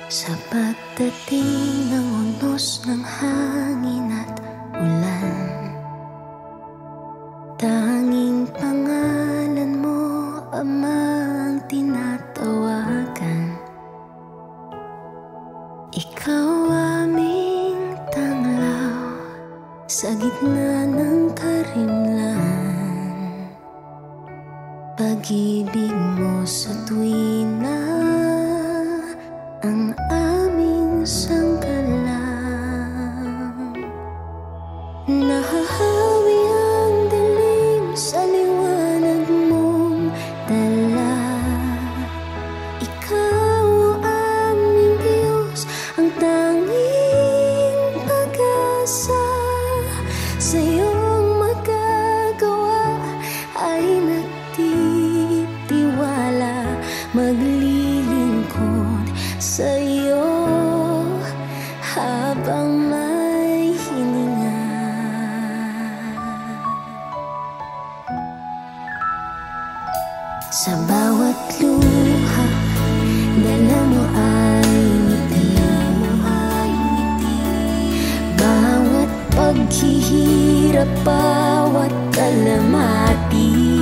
Sa pagdating ng unos ng hangin at ulan, tanging pangalan mo, Ama, ang tinatawagan. Ikaw aming tanglaw sa gitna ng karimlan. Pag-ibig mo sa tuwina ang aming sangkalang. Nahahawi ang dilim sa liwanag mong dala. Ikaw ang aming Diyos, ang tanging pag-asa. Sa iyong magagawa ay nagtitiwala, maglilingkod sa iyo habang may hininga. Sa bawat luha, dala mo ay ngiti. Bawat paghihirap, bawat kalamati,